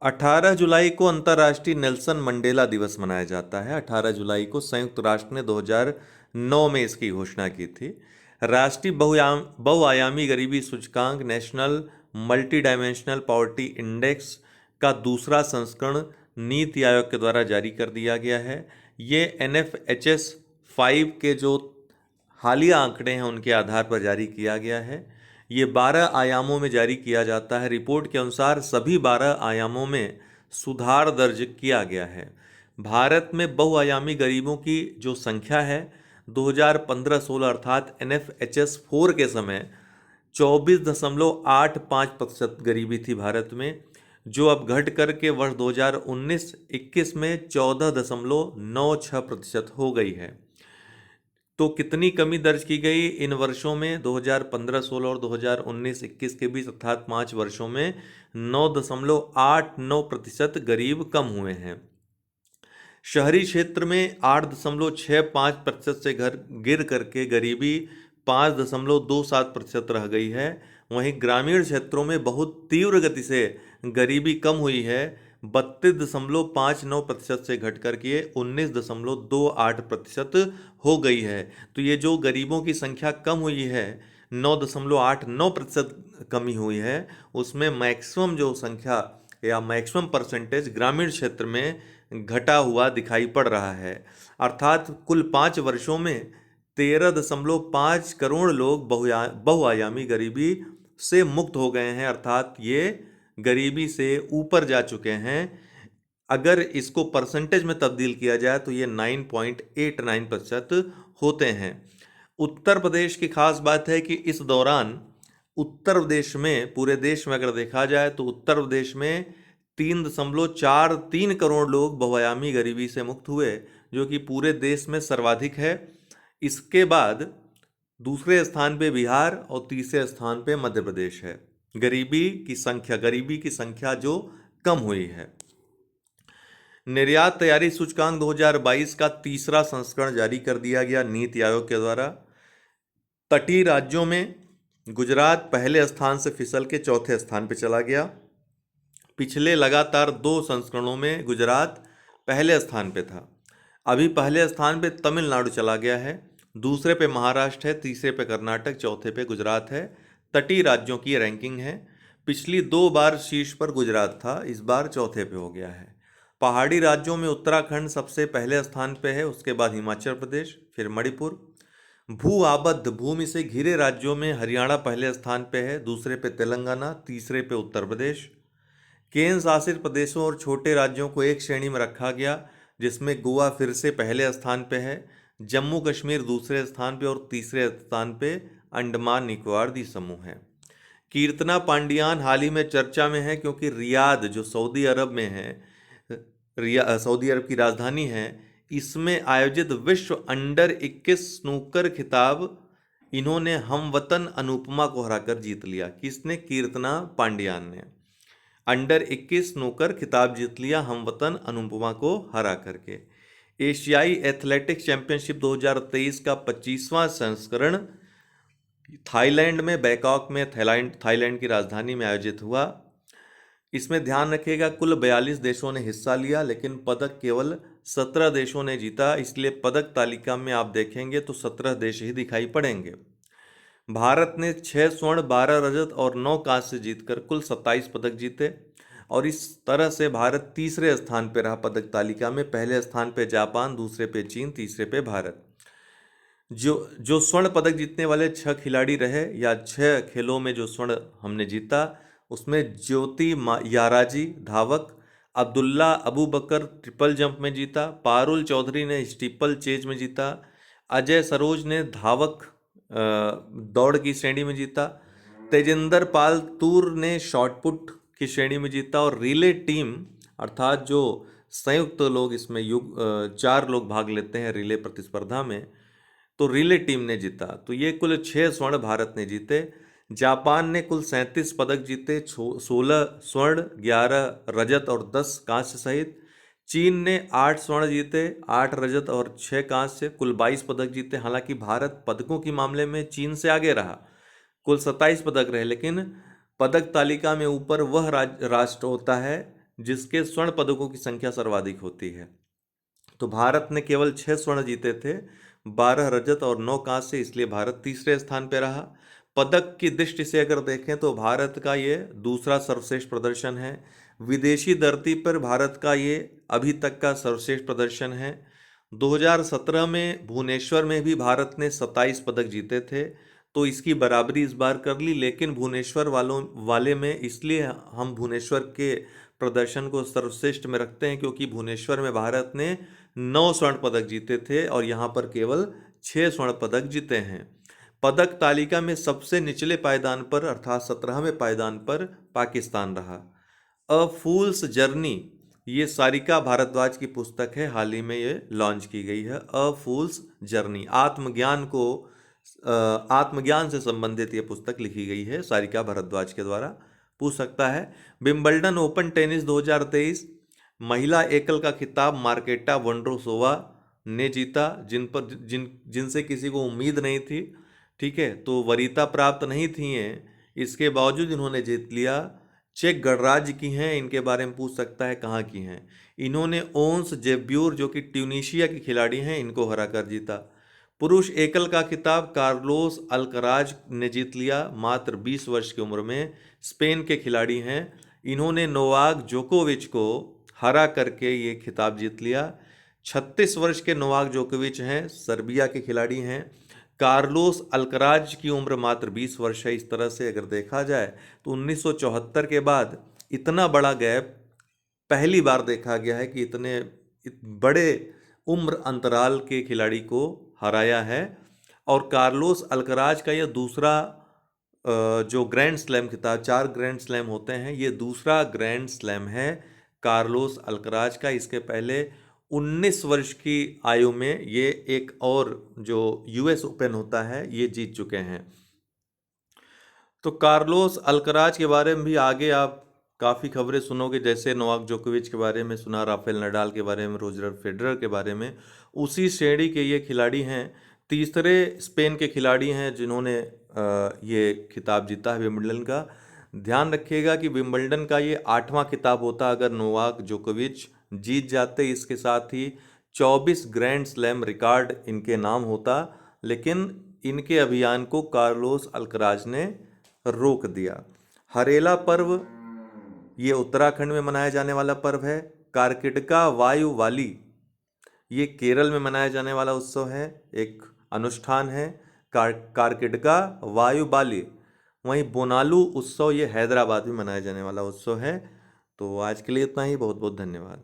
18 जुलाई को अंतर्राष्ट्रीय Nelson Mandela दिवस मनाया जाता है। 18 जुलाई को संयुक्त राष्ट्र ने 2009 में इसकी घोषणा की थी। राष्ट्रीय बहुआयामी गरीबी सूचकांक national multi dimensional poverty index का दूसरा संस्करण नीति आयोग के द्वारा जारी कर दिया गया है। ये NFHS 5 के जो हालिया आंकड़े हैं उनके आधार पर जारी किया गया है। ये 12 आयामों में जारी किया जाता है। रिपोर्ट के अनुसार सभी 12 आयामों में सुधार दर्ज किया गया है। भारत में बहुआयामी गरीबों की जो संख्या है 2015-16 अर्थात NFHS 4 के समय 24.85% गरीबी थी भारत में, जो अब घट करके वर्ष 2019-21 में 14.96% हो गई है। तो कितनी कमी दर्ज की गई इन वर्षों में 2015-16 और 2019-21 के बीच अर्थात 5 वर्षों में 9.89% गरीब कम हुए हैं। शहरी क्षेत्र में 8.65% से घर गिर करके गरीबी 5.27% रह गई है। वहीं ग्रामीण क्षेत्रों में बहुत तीव्र गति से गरीबी कम हुई है। 32.59% से घट करके 19.28% हो गई है। तो ये जो गरीबों की संख्या कम हुई है 9.89% कमी हुई है, उसमें मैक्सिमम जो संख्या या मैक्सिमम परसेंटेज ग्रामीण क्षेत्र में घटा हुआ दिखाई पड़ रहा है। अर्थात कुल 5 वर्षों में 13.5 करोड़ लोग बहुआयामी गरीबी से मुक्त हो गए हैं, अर्थात ये गरीबी से ऊपर जा चुके हैं। अगर इसको परसेंटेज में तब्दील किया जाए तो ये 9.89% होते हैं। उत्तर प्रदेश की खास बात है कि इस दौरान उत्तर प्रदेश में, पूरे देश में अगर देखा जाए तो उत्तर प्रदेश में 3.43 करोड़ लोग बहुआयामी गरीबी से मुक्त हुए, जो कि पूरे देश में सर्वाधिक है। इसके बाद दूसरे स्थान पे बिहार और तीसरे स्थान पे मध्य प्रदेश है। गरीबी की संख्या जो कम हुई है। निर्यात तैयारी सूचकांक 2022 का तीसरा संस्करण जारी कर दिया गया नीति आयोग के द्वारा। तटीय राज्यों में गुजरात पहले स्थान से फिसल के चौथे स्थान पर चला गया। पिछले लगातार 2 संस्करणों में गुजरात पहले स्थान पे था। अभी पहले स्थान पे तमिलनाडु चला गया है, दूसरे पे महाराष्ट्र है, तीसरे पे कर्नाटक, चौथे पे गुजरात है। तटीय राज्यों की रैंकिंग है। पिछली 2 बार शीर्ष पर गुजरात था, इस बार चौथे पे हो गया है। पहाड़ी राज्यों में उत्तराखंड सबसे पहले स्थान पे है, उसके बाद हिमाचल प्रदेश, फिर मणिपुर। भू आबद्ध भूमि से घिरे राज्यों में हरियाणा पहले स्थान पे है, दूसरे पे तेलंगाना, तीसरे पे उत्तर प्रदेश। केंद्र शासित प्रदेशों और छोटे राज्यों को एक श्रेणी में रखा गया, जिसमें गोवा फिर से पहले स्थान पे है, जम्मू कश्मीर दूसरे स्थान पे और तीसरे स्थान पे अंडमान निकोबार द्वीप समूह है। कीर्तना पांडियान हाल ही में चर्चा में है, क्योंकि रियाद जो सऊदी अरब में है, सऊदी अरब की राजधानी है, इसमें आयोजित विश्व अंडर 21 स्नूकर खिताब इन्होंने हमवतन अनुपमा को हराकर जीत लिया। किसने? कीर्तना पांडियान ने अंडर 21 स्नूकर खिताब जीत लिया हमवतन अनुपमा को हरा करके। एशियाई एथलेटिक्स चैंपियनशिप 2023 का 25वां संस्करण थाईलैंड में बैंकॉक में थाईलैंड की राजधानी में आयोजित हुआ। इसमें ध्यान रखिएगा कुल 42 देशों ने हिस्सा लिया, लेकिन पदक केवल 17 देशों ने जीता। इसलिए पदक तालिका में आप देखेंगे तो 17 देश ही दिखाई पड़ेंगे। भारत ने 6 स्वर्ण, 12 रजत और 9 कांस्य जीतकर कुल 27 पदक जीते, और इस तरह से भारत तीसरे स्थान पर रहा पदक तालिका में। पहले स्थान पे जापान, दूसरे पे चीन, तीसरे पे भारत। जो जो स्वर्ण पदक जीतने वाले 6 खिलाड़ी रहे, या 6 खेलों में जो स्वर्ण हमने जीता, उसमें ज्योति याराजी धावक, अब्दुल्ला अबू बकर ट्रिपल जंप में जीता, पारुल चौधरी ने स्टीपल चेज में जीता, अजय सरोज ने धावक दौड़ की श्रेणी में जीता, तेजिंदर पाल तूर ने शॉटपुट की श्रेणी में जीता, और रिले टीम अर्थात जो संयुक्त लोग इसमें 4 लोग भाग लेते हैं रिले प्रतिस्पर्धा में, तो रिले टीम ने जीता। तो ये कुल 6 स्वर्ण भारत ने जीते। जापान ने कुल 37 पदक जीते, 16 स्वर्ण, 11 रजत और 10 कांस्य सहित। चीन ने 8 स्वर्ण जीते, 8 रजत और 6 कांस्य, कुल 22 पदक जीते। हालांकि भारत पदकों के मामले में चीन से आगे रहा, कुल 27 पदक रहे, लेकिन पदक तालिका में ऊपर वह राष्ट्र होता है जिसके स्वर्ण पदकों की संख्या सर्वाधिक होती है। तो भारत ने केवल 6 स्वर्ण जीते थे, 12 रजत और 9 कांस्य, इसलिए भारत तीसरे स्थान पर रहा। पदक की दृष्टि से अगर देखें तो भारत का ये दूसरा सर्वश्रेष्ठ प्रदर्शन है। विदेशी धरती पर भारत का ये अभी तक का सर्वश्रेष्ठ प्रदर्शन है। 2017 में भुवनेश्वर में भी भारत ने 27 पदक जीते थे, तो इसकी बराबरी इस बार कर ली। लेकिन भुवनेश्वर वाले में इसलिए हम भुवनेश्वर के प्रदर्शन को सर्वश्रेष्ठ में रखते हैं क्योंकि भुवनेश्वर में भारत ने 9 स्वर्ण पदक जीते थे और यहाँ पर केवल 6 स्वर्ण पदक जीते हैं। पदक तालिका में सबसे निचले पायदान पर अर्थात 17वें पायदान पर पाकिस्तान रहा। अ फूल्स जर्नी, ये सारिका भारद्वाज की पुस्तक है, हाल ही में ये लॉन्च की गई है। अ फूल्स जर्नी, आत्मज्ञान से संबंधित ये पुस्तक लिखी गई है सारिका भारद्वाज के द्वारा। पूछ सकता है। विंबलडन ओपन टेनिस 2023, महिला एकल का खिताब मार्केटा वोंड्रोसोवा ने जीता, जिनसे किसी को उम्मीद नहीं थी। ठीक है, तो वरीयता प्राप्त नहीं थी ये, इसके बावजूद इन्होंने जीत लिया। चेक गणराज्य की हैं, इनके बारे में पूछ सकता है कहाँ की हैं। इन्होंने ओंस जेब्यूर जो कि ट्यूनीशिया की खिलाड़ी हैं, इनको हराकर जीता। पुरुष एकल का खिताब कार्लोस अल्कराज ने जीत लिया, मात्र 20 वर्ष की उम्र में। स्पेन के खिलाड़ी हैं, इन्होंने नोवाक जोकोविच को हरा करके ये खिताब जीत लिया। 36 वर्ष के नोवाक जोकोविच हैं, सर्बिया के खिलाड़ी हैं। कार्लोस अल्कराज की उम्र मात्र 20 वर्ष है। इस तरह से अगर देखा जाए तो 1974 के बाद इतना बड़ा गैप पहली बार देखा गया है कि इतने बड़े उम्र अंतराल के खिलाड़ी को हराया है। और कार्लोस अल्कराज का यह दूसरा जो ग्रैंड स्लैम खिताब, 4 ग्रैंड स्लैम होते हैं, ये दूसरा ग्रैंड स्लैम है कार्लोस अल्कराज का। इसके पहले 19 वर्ष की आयु में ये एक और जो यूएस ओपन होता है ये जीत चुके हैं। तो कार्लोस अल्कराज के बारे में भी आगे आप काफ़ी खबरें सुनोगे, जैसे नोवाक जोकोविच के बारे में सुना, राफेल नडाल के बारे में, रोजर फेडरर के बारे में। उसी श्रेणी के ये खिलाड़ी हैं। तीसरे स्पेन के खिलाड़ी हैं जिन्होंने ये खिताब जीता है विंबलडन का। ध्यान रखिएगा कि विंबलडन का ये 8वां खिताब होता अगर नोवाक जोकोविच जीत जाते। इसके साथ ही 24 ग्रैंड स्लैम रिकॉर्ड इनके नाम होता, लेकिन इनके अभियान को कार्लोस अल्कराज ने रोक दिया। हरेला पर्व ये उत्तराखंड में मनाया जाने वाला पर्व है। कार्किटका वायु वाली ये केरल में मनाया जाने वाला उत्सव है, एक अनुष्ठान है। कार्किटका वायु बाली, वहीं बोनालू उत्सव ये हैदराबाद में मनाया जाने वाला उत्सव है। तो आज के लिए इतना ही, बहुत बहुत धन्यवाद।